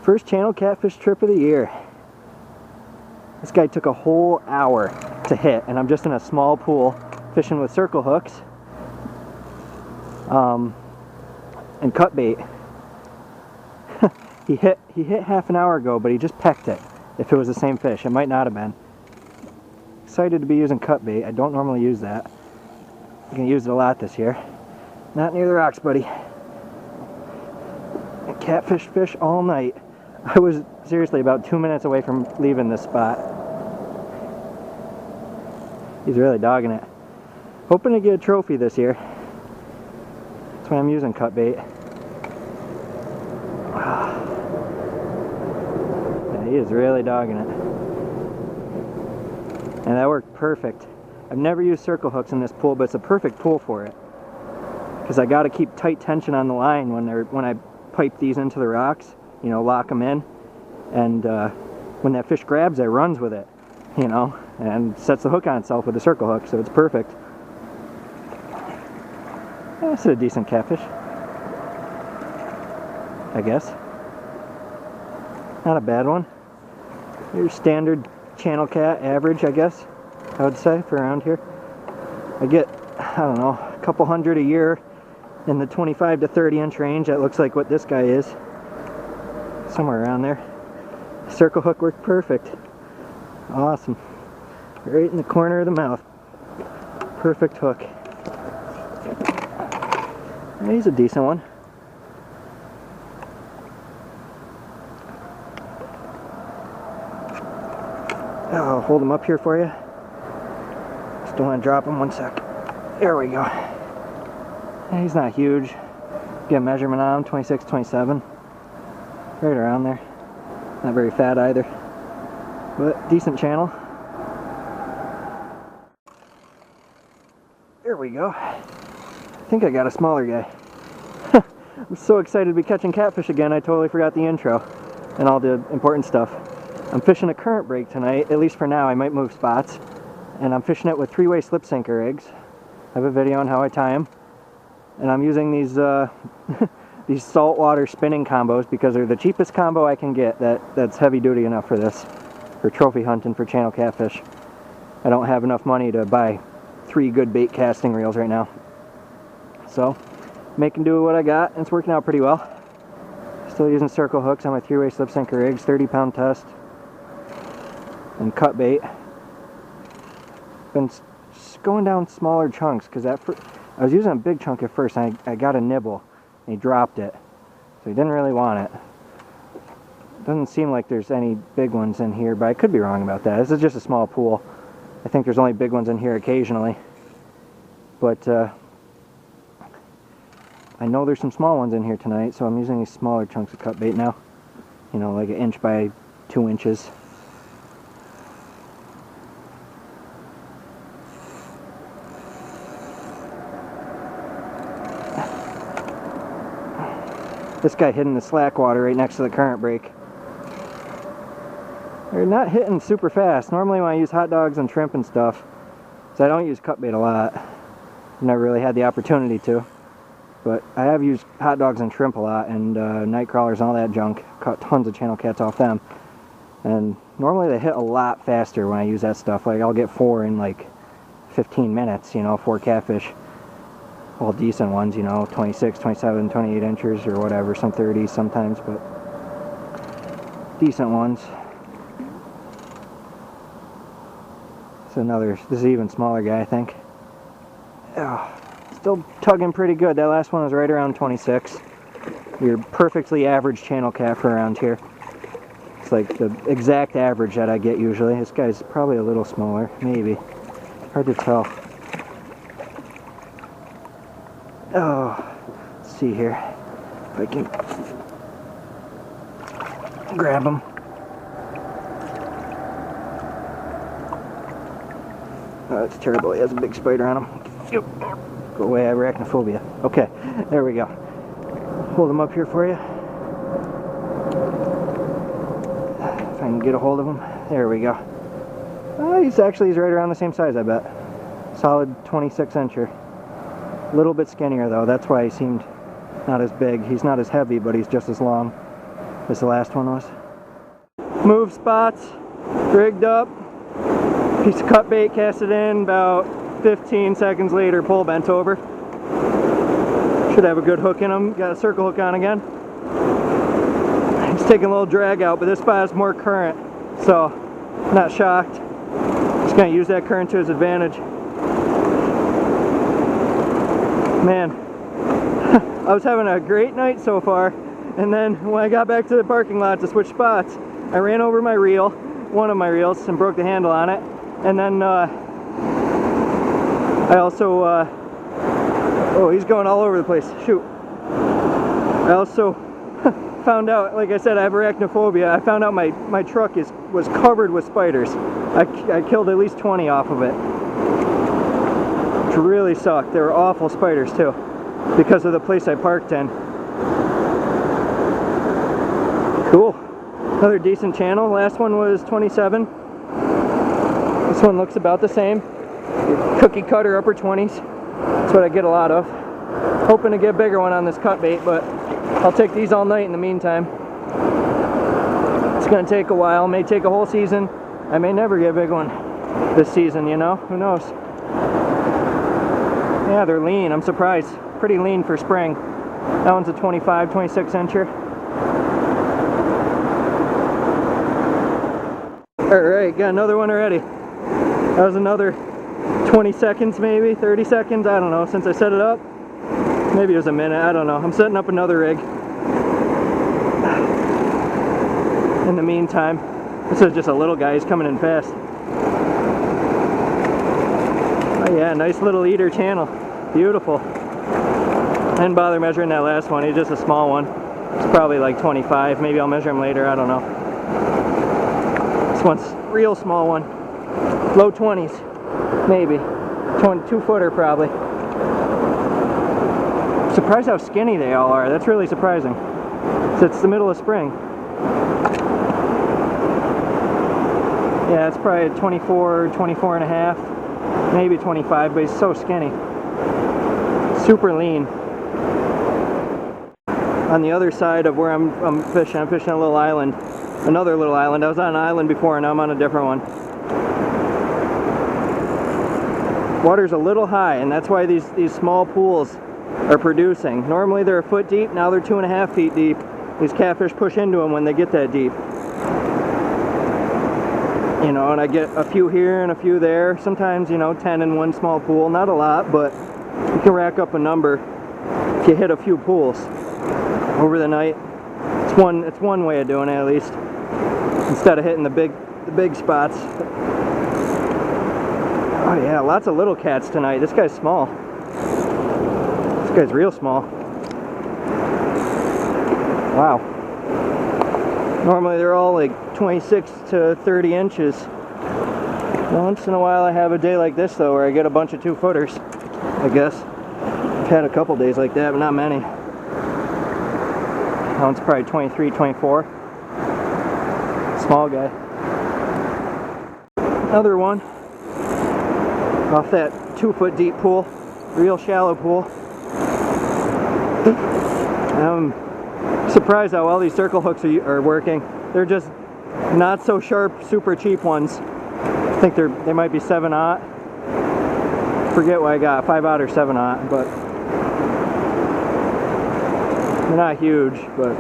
First channel catfish trip of the year. This guy took a whole hour to hit, and I'm just in a small pool fishing with circle hooks and cut bait. he hit half an hour ago, but he just pecked it. If it was the same fish, it might not have been. Excited to be using cut bait. I don't normally use that. I'm gonna use it a lot this year. Not near the rocks, buddy. I catfish fish all night. I was seriously about 2 minutes away from leaving this spot. He's really dogging it. Hoping to get a trophy this year. That's why I'm using cut bait. Yeah, he is really dogging it. And that worked perfect. I've never used circle hooks in this pool, but it's a perfect pool for it. Because I got to keep tight tension on the line when I pipe these into the rocks. You know, lock them in, and when that fish grabs it, runs with it, you know, and sets the hook on itself with a circle hook, so it's perfect. That's a decent catfish, I guess. Not a bad one. Your standard channel cat average, I guess, I would say, for around here. I get, I don't know, a couple hundred a year in the 25 to 30 inch range. That looks like what this guy is. Somewhere around there. Circle hook worked perfect. Awesome. Right in the corner of the mouth. Perfect hook. And he's a decent one. I'll hold him up here for you. Just don't want to drop him. 1 sec. There we go. And he's not huge. Get a measurement on him. 26, 27. Right around there. Not very fat either, but decent channel. There we go. I think I got a smaller guy. I'm so excited to be catching catfish again, I totally forgot the intro and all the important stuff. I'm fishing a current break tonight, at least for now. I might move spots. And I'm fishing it with 3-way slip sinker rigs. I have a video on how I tie them. And I'm using these these saltwater spinning combos because they're the cheapest combo I can get that's heavy duty enough for this, for trophy hunting for channel catfish. I don't have enough money to buy 3 good bait casting reels right now. So, making do with what I got, and it's working out pretty well. Still using circle hooks on my 3-way slip sinker rigs, 30-pound test, and cut bait. Been going down smaller chunks because I was using a big chunk at first, and I got a nibble. And he dropped it, so he didn't really want it. Doesn't seem like there's any big ones in here, but I could be wrong about that. This is just a small pool. I think there's only big ones in here occasionally, but I know there's some small ones in here tonight, so I'm using these smaller chunks of cut bait now. You know, like 1 inch by 2 inches. This guy hitting the slack water right next to the current break. They're not hitting super fast. Normally when I use hot dogs and shrimp and stuff, so I don't use cut bait a lot. I've never really had the opportunity to. But I have used hot dogs and shrimp a lot, and night crawlers and all that junk. Caught tons of channel cats off them. And normally they hit a lot faster when I use that stuff. Like I'll get 4 in like 15 minutes, you know, 4 catfish. All decent ones, you know, 26, 27, 28 inches or whatever, some 30s sometimes, but decent ones. This is an even smaller guy, I think. Oh, still tugging pretty good. That last one was right around 26. Your perfectly average channel cat for around here. It's like the exact average that I get usually. This guy's probably a little smaller, maybe. Hard to tell. Oh, let's see here if I can grab him. Oh, that's terrible. He has a big spider on him. Yep. Go away, arachnophobia. Okay, there we go. Hold him up here for you. If I can get a hold of him. There we go. Oh, he's right around the same size, I bet. Solid 26 incher. A little bit skinnier though, that's why he seemed not as big. He's not as heavy, but he's just as long. as the last one was. Move spots, rigged up, piece of cut bait, cast it in, about 15 seconds later, pole bent over. Should have a good hook in them. Got a circle hook on again. It's taking a little drag out, but this spot has more current, so not shocked. Just gonna use that current to his advantage. Man, I was having a great night so far, and then when I got back to the parking lot to switch spots, I ran over my reel, one of my reels, and broke the handle on it. And then I also, oh, he's going all over the place, shoot. I also found out, like I said, I have arachnophobia. I found out my truck was covered with spiders. I killed at least 20 off of it. Which really sucked. They were awful spiders too, because of the place I parked in. Cool. Another decent channel. Last one was 27. This one looks about the same. Cookie cutter upper 20s. That's what I get a lot of. Hoping to get a bigger one on this cut bait, but I'll take these all night in the meantime. It's going to take a while. May take a whole season. I may never get a big one this season, you know? Who knows? Yeah, they're lean. I'm surprised. Pretty lean for spring. That one's a 25, 26 incher. Alright, got another one already. That was another 20 seconds maybe, 30 seconds, I don't know, since I set it up. Maybe it was a minute, I don't know. I'm setting up another rig. In the meantime, this is just a little guy, he's coming in fast. Oh yeah, nice little eater channel. Beautiful. I didn't bother measuring that last one, he's just a small one. It's probably like 25, maybe I'll measure him later, I don't know. This one's a real small one. Low 20s, maybe. 2-footer probably. Surprised how skinny they all are. That's really surprising. So it's the middle of spring. Yeah, it's probably 24, 24 and a half, maybe 25, but he's so skinny. Super lean. On the other side of where I'm fishing a little island. Another little island. I was on an island before and now I'm on a different one. Water's a little high, and that's why these small pools are producing. Normally they're a foot deep, now they're 2.5 feet deep. These catfish push into them when they get that deep. You know, and I get a few here and a few there. Sometimes, you know, 10 in one small pool. Not a lot, but you can rack up a number if you hit a few pools over the night. It's one way of doing it, at least, instead of hitting the big spots. Oh yeah, lots of little cats tonight. This guy's small. This guy's real small. Wow. Normally they're all like 26 to 30 inches. Once in a while I have a day like this though, where I get a bunch of 2-footers, I guess. I've had a couple days like that, but not many. That one's probably 23, 24. Small guy. Another one. Off that 2-foot deep pool, real shallow pool. I'm surprised how well these circle hooks are working. They're just not so sharp, super cheap ones. I think they might be 7/0. Forget what I got, 5/0 or 7/0, but they're not huge. But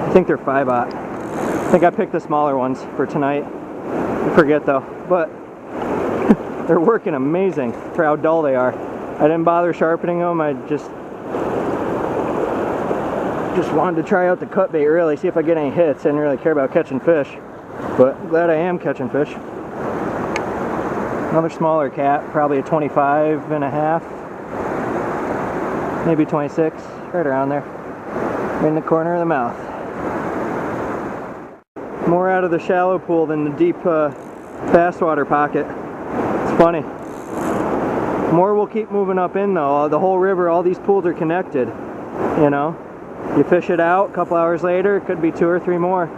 I think they're 5/0. I think I picked the smaller ones for tonight. I forget though, but. They're working amazing for how dull they are. I didn't bother sharpening them. I just wanted to try out the cut bait, really, see if I get any hits. I didn't really care about catching fish, but I'm glad I am catching fish. Another smaller cat, probably a 25 and a half, maybe 26, right around there, right in the corner of the mouth. More out of the shallow pool than the deep fast water pocket. It's funny. More will keep moving up in though. The whole river, all these pools are connected, you know. You fish it out, a couple hours later, it could be 2 or 3 more.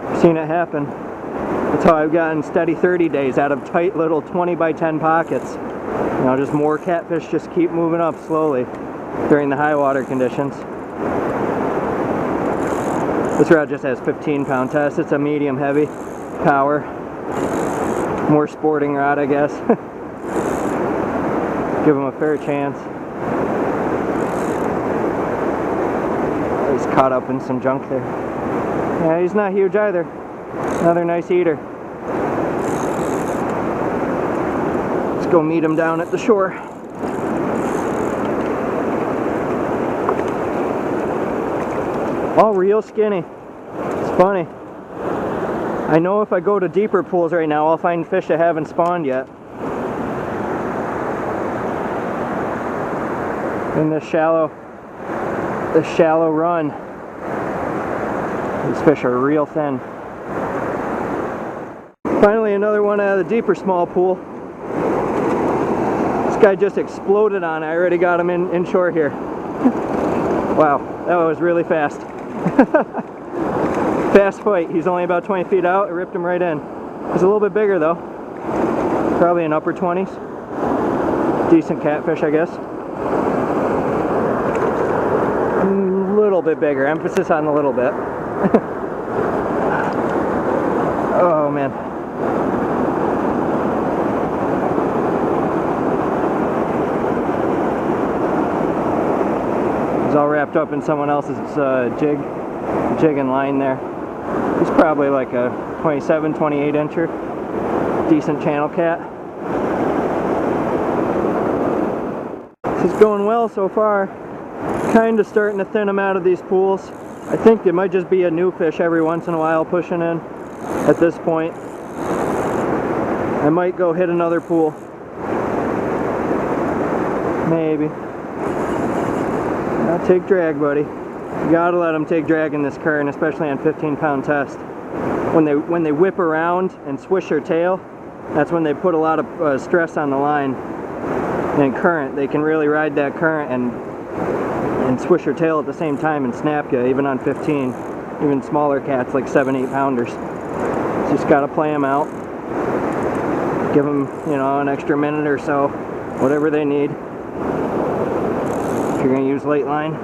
I've seen it happen. That's how I've gotten steady 30 days out of tight little 20 by 10 pockets. You know, just more catfish just keep moving up slowly during the high water conditions. This rod just has 15-pound test. It's a medium heavy power. More sporting rod, I guess. Give him a fair chance. He's caught up in some junk there. Yeah, he's not huge either. Another nice eater. Let's go meet him down at the shore. All real skinny. It's funny. I know if I go to deeper pools right now, I'll find fish that haven't spawned yet. In this shallow run, these fish are real thin. Finally, another one out of the deeper small pool. This guy just exploded on it. I already got him inshore here. Wow, that was really fast. Fast fight. He's only about 20 feet out. I ripped him right in. He's a little bit bigger though. Probably in upper 20s. Decent catfish, I guess. A little bit bigger. Emphasis on a little bit. Oh man. He's all wrapped up in someone else's jig and line there. He's probably like a 27, 28 incher. Decent channel cat. This is going well so far. Kind of starting to thin him out of these pools. I think it might just be a new fish every once in a while pushing in at this point. I might go hit another pool. Maybe. I'll take drag, buddy. You gotta let them take drag in this current, especially on 15-pound test. When they whip around and swish their tail, that's when they put a lot of stress on the line. And current, they can really ride that current and swish your tail at the same time and snap you, even on 15. Even smaller cats like 7-8 pounders. Just gotta play them out. Give them, you know, an extra minute or so, whatever they need. If you're gonna use late line.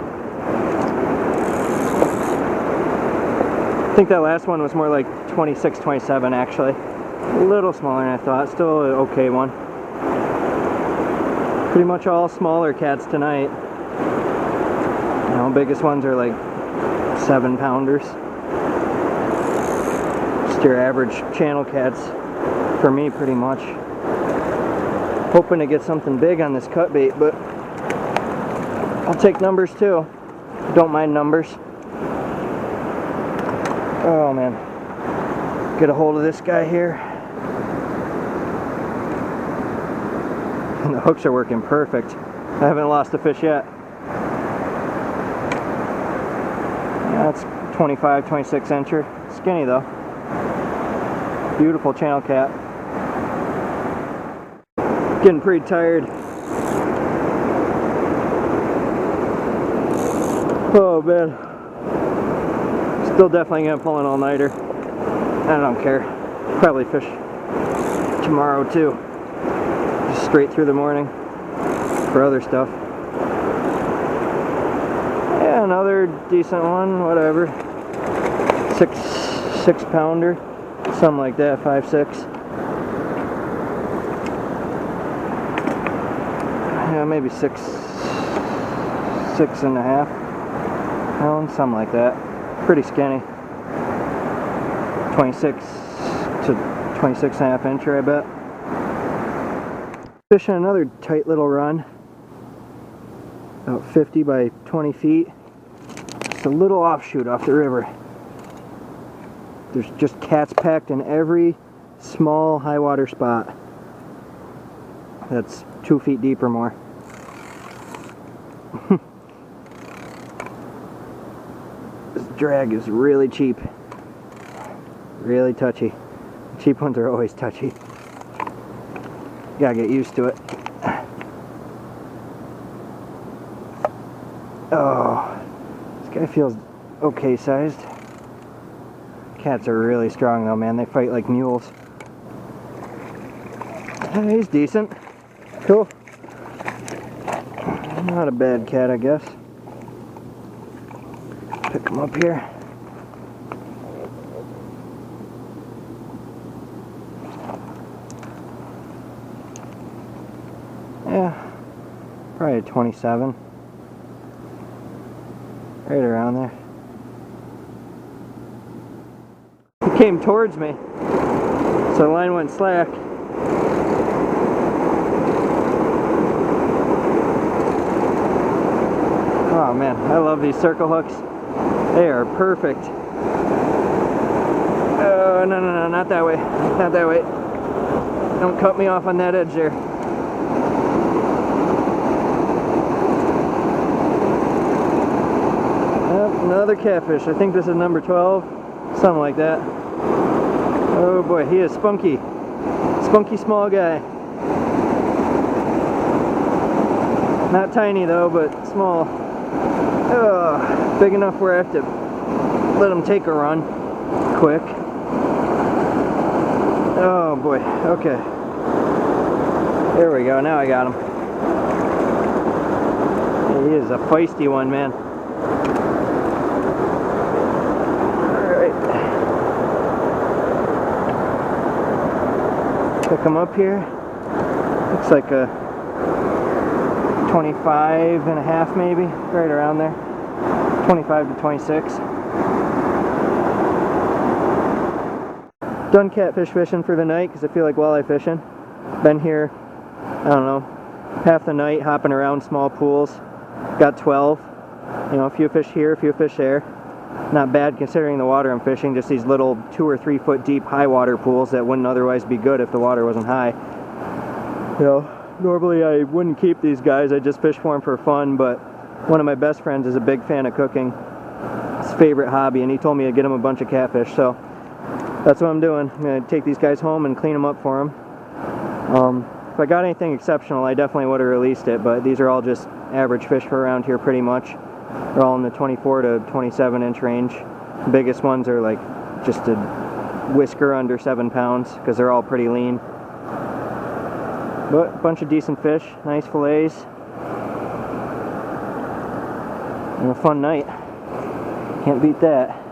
I think that last one was more like 26, 27 actually. A little smaller than I thought, still an okay one. Pretty much all smaller cats tonight. You know, biggest ones are like 7 pounders. Just your average channel cats for me pretty much. Hoping to get something big on this cut bait, but I'll take numbers too. Don't mind numbers. Oh man. Get a hold of this guy here. And the hooks are working perfect. I haven't lost a fish yet. That's 25, 26 incher. Skinny though. Beautiful channel cat. Getting pretty tired. Oh man. Still definitely gonna pull an all-nighter. I don't care. Probably fish tomorrow too. Just straight through the morning for other stuff. Yeah, another decent one, whatever. Six pounder, something like that, 5'6". Yeah, maybe 6.5 pounds, something like that. Pretty skinny. 26 to 26.5 incher, I bet. Fishing another tight little run. About 50 by 20 feet. Just a little offshoot off the river. There's just cats packed in every small high water spot. That's 2 feet deep or more. This drag is really cheap. Really touchy. Cheap ones are always touchy. Gotta get used to it. Oh, this guy feels okay sized. Cats are really strong though, man. They fight like mules. He's decent. Cool. Not a bad cat, I guess. Pick him up here. Probably a 27. Right around there. He came towards me, so the line went slack. Oh man, I love these circle hooks. They are perfect. Oh, no, not that way. Not that way. Don't cut me off on that edge there. Another catfish. I think this is number 12. Something like that. Oh boy, he is spunky. Spunky small guy. Not tiny though, but small. Oh, big enough where I have to let him take a run quick. Oh boy, okay. There we go, now I got him. He is a feisty one, man. Alright. Pick him up here. Looks like a 25 and a half maybe, right around there. 25 to 26. Done catfish fishing for the night because I feel like walleye fishing. Been here, I don't know, half the night hopping around small pools. Got 12. You know, a few fish here, a few fish there. Not bad considering the water I'm fishing, just these little 2 or 3 foot deep high water pools that wouldn't otherwise be good if the water wasn't high. You know, normally I wouldn't keep these guys, I just fish for them for fun, but one of my best friends is a big fan of cooking. It's his favorite hobby, and he told me to get him a bunch of catfish, so that's what I'm doing. I'm going to take these guys home and clean them up for him. If I got anything exceptional, I definitely would have released it, but these are all just average fish for around here pretty much. They're all in the 24 to 27 inch range. The biggest ones are like just a whisker under 7 pounds because they're all pretty lean. But a bunch of decent fish, nice fillets, and a fun night. Can't beat that.